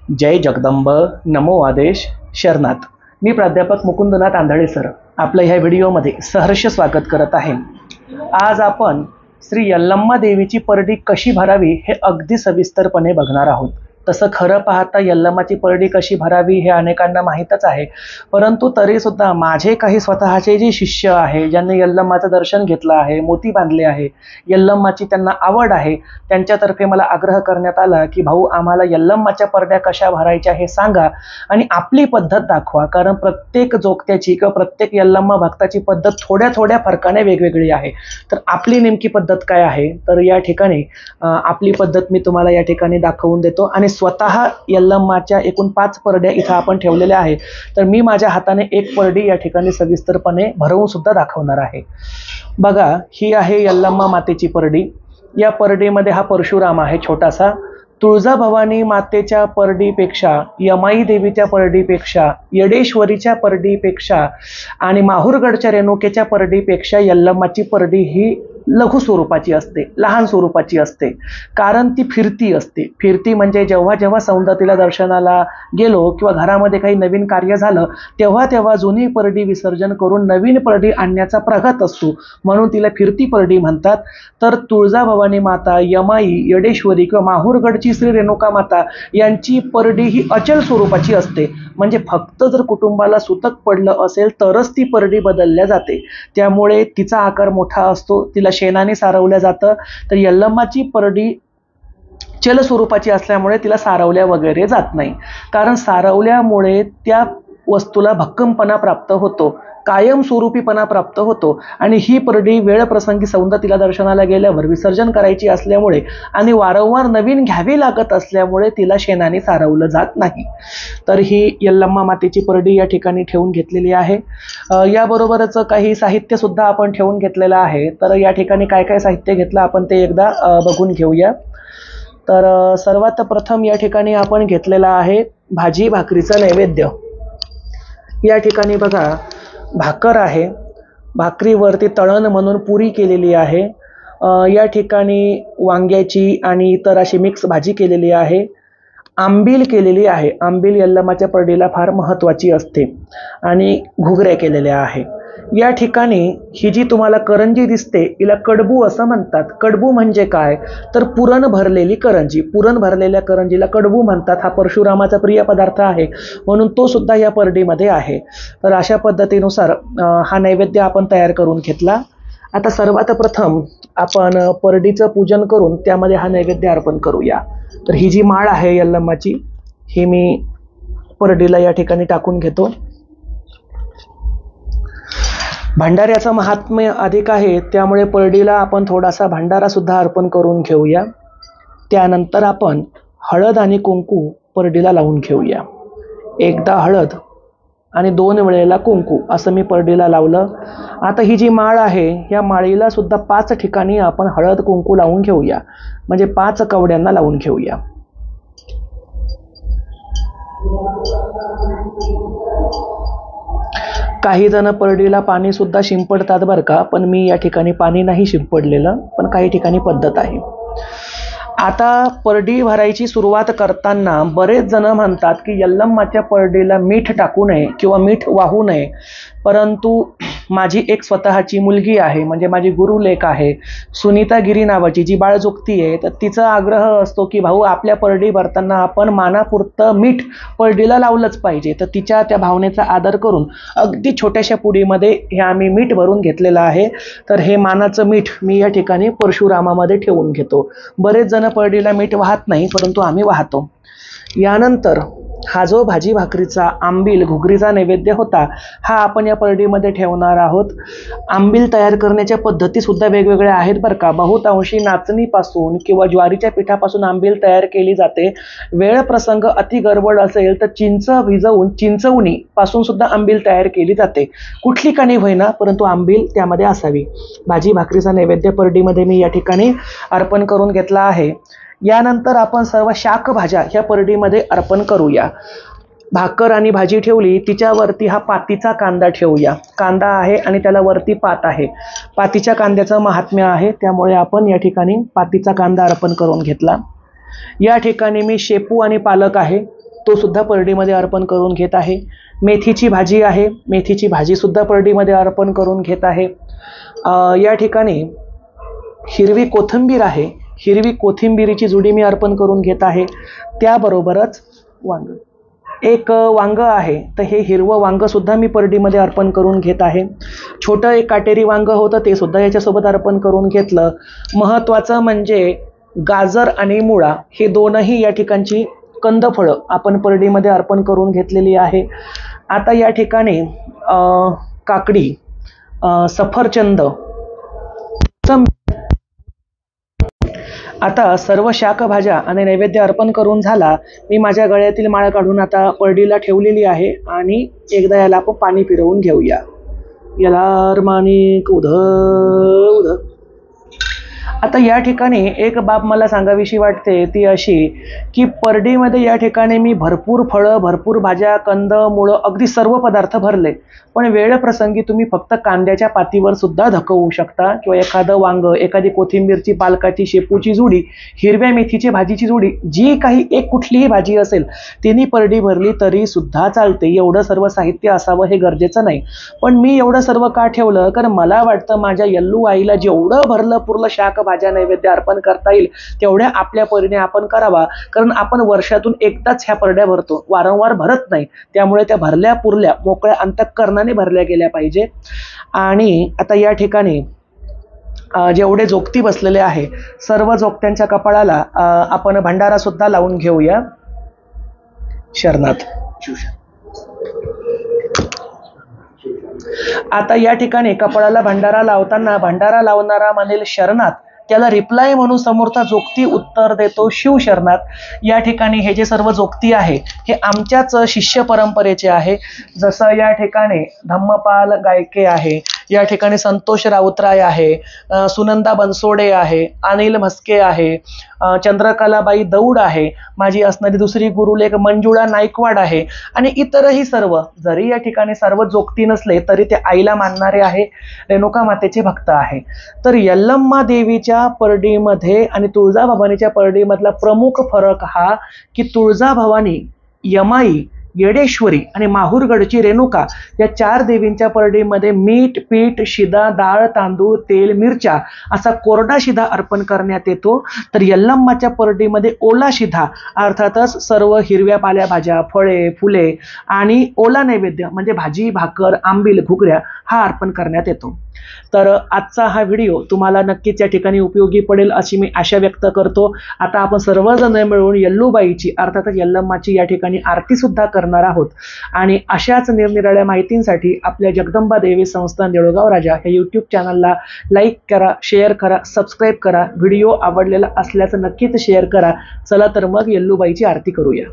जय जगदंब नमो आदेश शरणात। मी प्राध्यापक मुकुंदनाथ आंधळे सर आपलं ह्या व्हिडिओमध्ये सहर्ष स्वागत करत आहे। आज आपण श्री यल्लम्मा देवीची परडी कशी भरावी हे अगदी सविस्तरपणे बघणार आहोत। तसं खरं पाहता यल्लम्माची परडी कशी भरावी हे अनेकांना माहीतच आहे, परंतु तरी सुद्धा माझे काही स्वतःचे जे शिष्य आहे ज्यांनी यल्लम्माचं दर्शन घेतलं आहे, मोती बांधले आहे, यल्लम्माची त्यांना आवड आहे, त्यांच्यातर्फे मला आग्रह करण्यात आला की भाऊ आम्हाला यल्लम्माच्या परड्या कशा भरायच्या हे सांगा आणि आपली पद्धत दाखवा। कारण प्रत्येक जोगत्याची किंवा प्रत्येक यल्लम्मा भक्ताची पद्धत थोड्या थोड्या फरकाने वेगवेगळी आहे। तर आपली नेमकी पद्धत काय आहे, तर या ठिकाणी आपली पद्धत मी तुम्हाला या ठिकाणी दाखवून देतो आणि स्वतः यल्लम्माच्या एकूण 5 परड्या इथं आपण ठेवलेल्या आहे। तर मी माझ्या हाताने एक परडी या ठिकाणी सविस्तरपणे भरवून सुद्धा दाखवणार आहे। बघा, ही आहे यल्लम्मा मातेची परडी। या परडीमध्ये हा परशुराम आहे छोटासा। तुळजाभवानी मातेच्या परडीपेक्षा, यमाई देवीच्या परडीपेक्षा, येडेश्वरीच्या परडीपेक्षा आणि माहूरगडच्या रेणुकेच्या परडीपेक्षा यल्लम्माची परडी ही लघु स्वरूपाची असते, लहान स्वरूपाची असते। कारण ती फिरती असते। फिरती म्हणजे जेव्हा जेव्हा सौंदतीला दर्शनाला गेलो किंवा घरामध्ये काही नवीन कार्य झालं तेव्हा तेव्हा जुनी परडी विसर्जन करून नवीन परडी आणण्याचा प्रघात असतो, म्हणून तिला फिरती परडी म्हणतात। तर तुळजाभवानी माता, यमाई, येडेश्वरी किंवा माहूरगडची श्री रेणुका माता यांची परडी ही अचल स्वरूपाची असते। म्हणजे फक्त जर कुटुंबाला सुतक पडलं असेल तरच ती परडी बदलल्या जाते, त्यामुळे तिचा आकार मोठा असतो, तिला शेणाने सारवल्या जातं। तर यल्लम्माची परडी चल स्वरूपाची असल्यामुळे तिला सारवल्या वगैरे जात नाही, कारण सारवल्यामुळे त्या वस्तूला भक्कमपणा प्राप्त होतो, कायमस्वरूपीपणा प्राप्त होतो। आणि ही परडी वेळ प्रसंगी सौंदतीला दर्शनाला गेल्यावर विसर्जन करायची असल्यामुळे आणि वारंवार नवीन घ्यावी लागत असल्यामुळे तिला शेणाने सारवलं जात नाही। तर ही यल्लम्मा मातेची परडी या ठिकाणी ठेवून घेतलेली आहे। याबरोबरच काही साहित्य सुद्धा आपण ठेवून घेतलेलं आहे। तर या ठिकाणी काय काय साहित्य घेतलं आपण ते एकदा बघून घेऊया। तर सर्वात प्रथम या ठिकाणी आपण घेतलेला आहे भाजी भाकरीचा नैवेद्य। या ठिकाणी बघा, भाकर आहे, भाकरीवरती तळण म्हणून पुरी केलेली आहे। या ठिकाणी वांग्याची आणि इतर अशी मिक्स भाजी केलेली आहे। आंबील केलेली आहे, आंबील यल्लम्माच्या परडीला फार महत्त्वाची असते। आणि घुगऱ्या केलेल्या आहे। या ठिकाणी ही जी तुम्हाला करंजी दिसते हिला कडबू असं म्हणतात। कडबू म्हणजे काय, तर पुरण भरलेली करंजी, पुरण भरलेल्या करंजीला कडबू म्हणतात। हा परशुरामाचा प्रिय पदार्थ आहे, म्हणून तो सुद्धा या परडीमध्ये आहे। तर अशा पद्धतीनुसार हा नैवेद्य आपण तयार करून घेतला। आता सर्वात प्रथम आपण परडीचं पूजन करून त्यामध्ये हा नैवेद्य अर्पण करूया। तर ही जी माळ आहे यल्लम्माची, ही मी परडीला या ठिकाणी टाकून घेतो। भंडाऱ्याचं महात्म्य अधिक आहे, त्यामुळे परडीला आपण थोडासा भंडारा सुद्धा अर्पण करून घेऊया। त्यानंतर आपण हळद आणि कुंकू परडीला लावून घेऊया। एकदा हळद आणि 2 वेळेला कुंकू असं मी परडीला लावलं। आता ही जी माळ आहे या माळीला सुद्धा 5 ठिकाणी आपण हळद कुंकू लावून घेऊया, म्हणजे 5 कवड्यांना लावून घेऊया। काही जण परडीला पाणी सुद्धा शिंपडतात बरं का, पण मी या ठिकाणी पाणी नाही शिंपडलेलं, पण काही ठिकाणी पद्धत आहे। आता परडी भरायची सुरुवात करताना बरेच जण म्हणतात की यल्लम्माच्या परडीला मीठ टाकू नये किंवा मीठ वाहू नये, परंतु माझी एक स्वतःची मुलगी आहे, म्हणजे माझी गुरुलेक आहे सुनीता गिरी नावाची, जी बाळजुकती आहे। तर तिचा आग्रह असतो की भाऊ आपल्या परडी भरताना आपण मानापुरतं मीठ परडीला लावलंच पाहिजे। तर तिच्या त्या भावनेचा आदर करून अगदी छोट्याशा पुडीमध्ये हे आम्ही मीठ भरून घेतलेलं आहे। तर हे मानाचं मीठ मी या ठिकाणी परशुरामामध्ये ठेवून घेतो। बरेच जण परडीला मीठ वाहत नाही, परंतु आम्ही वाहतो। यानंतर हा जो भाजी भाकरीचा आंबील घुगरीचा नैवेद्य होता हा आपण या परडीमध्ये ठेवणार आहोत। आंबील तयार करण्याच्या पद्धती सुद्धा वेगवेगळ्या आहेत बरं का। बहुतांशी नाचणीपासून किंवा ज्वारीच्या पिठापासून आंबील तयार केली जाते। वेळ प्रसंग अति गडबड असेल तर चिंच भिजवून चिंचवणी पासून सुद्धा आंबील तयार केली जाते। कुठली काणी होईना, परंतु आंबील त्यामध्ये असावी। भाजी भाकरीचा नैवेद्य परडीमध्ये मी या ठिकाणी अर्पण करून घेतला आहे। यानंतर आपण सर्व शाक भाज्या ह्या परडीमध्ये अर्पण करूया। भाकर आणि भाजी ठेवली, तिच्यावरती हा पातीचा कांदा ठेवूया। कांदा आहे आणि त्याला वरती पात आहे। पातीच्या कांद्याचं महात्म्य आहे, त्यामुळे आपण या ठिकाणी पातीचा कांदा अर्पण करून घेतला। या ठिकाणी मी शेपू आणि पालक आहे, तो सुद्धा परडीमध्ये अर्पण करून घेत आहे. मेथीची भाजी आहे, मेथीची भाजी सुद्धा परडीमध्ये अर्पण करून घेत आहे. या ठिकाणी हिरवी कोथिंबीर आहे, हिरवी कोथिंबीरीची जुडी मी अर्पण करून घेत आहे. त्याबरोबरच वांग, एक वांग आहे, तर हे हिरवं वांग सुद्धा मी परडीमध्ये अर्पण करून घेत आहे. छोटं एक काटेरी वांग होतं ते सुद्धा याच्यासोबत अर्पण करून घेतलं. महत्त्वाचं म्हणजे गाजर आणि मुळा हे दोनही या ठिकाणची कंदफळं आपण परडीमध्ये अर्पण करून घेतलेली आहे. आता या ठिकाणी काकडी, सफरचंद, आता सर्व शाकभाज्या आणि नैवेद्य अर्पण करून झाला. मी माझ्या गळ्यातील माळ काढून आता परडीला ठेवलेली आहे आणि एकदा याला आपण पाणी फिरवून घेऊया. याला अर्मानिक उध उध. आता या ठिकाणी एक बाब मला सांगावीशी वाटते, ती अशी की परडीमध्ये या ठिकाणी मी भरपूर फळं, भरपूर भाज्या, कंद, मुळं, अगदी सर्व पदार्थ भरले. पण वेळ प्रसंगी तुम्ही फक्त कांद्याच्या पातीवर सुद्धा धकवू शकता किंवा एखादं वांग, एखादी कोथिंबीरची, पालकाची, शेपूची जुडी, हिरव्या मेथीची भाजीची जुडी, जी काही एक कुठलीही भाजी असेल तिने परडी भरली तरी सुद्धा चालते. एवढं सर्व साहित्य असावं हे गरजेचं नाही. पण मी एवढं सर्व का ठेवलं, कारण मला वाटतं माझ्या यल्लू आईला जेवढं भरलं पुरलं शाक भाज्या नैवेद्य अर्पण करता येईल तेवढ्या आपल्या परीने आपण करावा. कारण आपण वर्षातून एकदाच ह्या परड्या भरतो, वारंवार भरत नाही. त्यामुळे त्या भरल्या पुरल्या मोकळ्या अंतःकरणाने भरल्या गेल्या पाहिजे. आणि आता या ठिकाणी जेवढे जोगती बसलेले आहे सर्व जोगत्यांच्या कपाळाला आपण भंडारा सुद्धा लावून घेऊया. शरणात. आता या ठिकाणी कपाळाला भंडारा लावताना भंडारा लावणारा म्हणेल शरणात, त्याला रिप्लाय म्हणून समोरचा जोगती उत्तर देतो शिव शरणात. या ठिकाणी हे जे सर्व जोगती आहे हे आमच्याच शिष्य परंपरेचे आहे. जसं या ठिकाणी धम्मपाल गायके आहे, या ठिकाणी संतोष राऊतराय आहे, सुनंदा बनसोडे आहे, अनिल म्हस्के आहे, चंद्रकलाबाई दौड आहे, माझी असणारी दुसरी गुरुलेख मंजुळा नाईकवाड आहे आणि इतरही सर्व. जरी या ठिकाणी सर्व जोगती नसले तरी ते आईला मानणारे आहे, रेणुका मातेचे भक्त आहे. तर यल्लम्मा देवीच्या परडीमध्ये आणि तुळजाभवानीच्या परडीमधला प्रमुख फरक हा की तुळजाभवानी, यमाई, येडेश्वरी आणि माहूरगडची रेणुका या 4 देवींच्या परडीमध्ये मीठ, पीठ, शिदा, डाळ, तांदूळ, तेल, मिरच्या असा कोरडा शिधा अर्पण करण्यात येतो. तर यल्लम्माच्या परडीमध्ये ओला शिधा अर्थातच सर्व हिरव्या पालेभाज्या, फळे, फुले आणि ओला नैवेद्य म्हणजे भाजी, भाकर, आंबील, घुगऱ्या हा अर्पण करण्यात येतो. तर आजचा हा व्हिडिओ तुम्हाला नक्कीच या ठिकाणी उपयोगी पडेल अशी मी आशा व्यक्त करतो. आता आपण सर्वजण मिळून यल्लूबाईची अर्थातच यल्लम्माची या ठिकाणी आरती सुद्धा करणार आहोत. आणि अशाच निरनिराळ्या माहितींसाठी आपल्या जगदंबा देवी संस्थान देऊळगाव राजा हे यूट्यूब चॅनलला लाईक करा, शेअर करा, सबस्क्राईब करा. व्हिडिओ आवडलेला असल्याचं नक्कीच शेअर करा. चला तर मग यल्लूबाईची आरती करूया.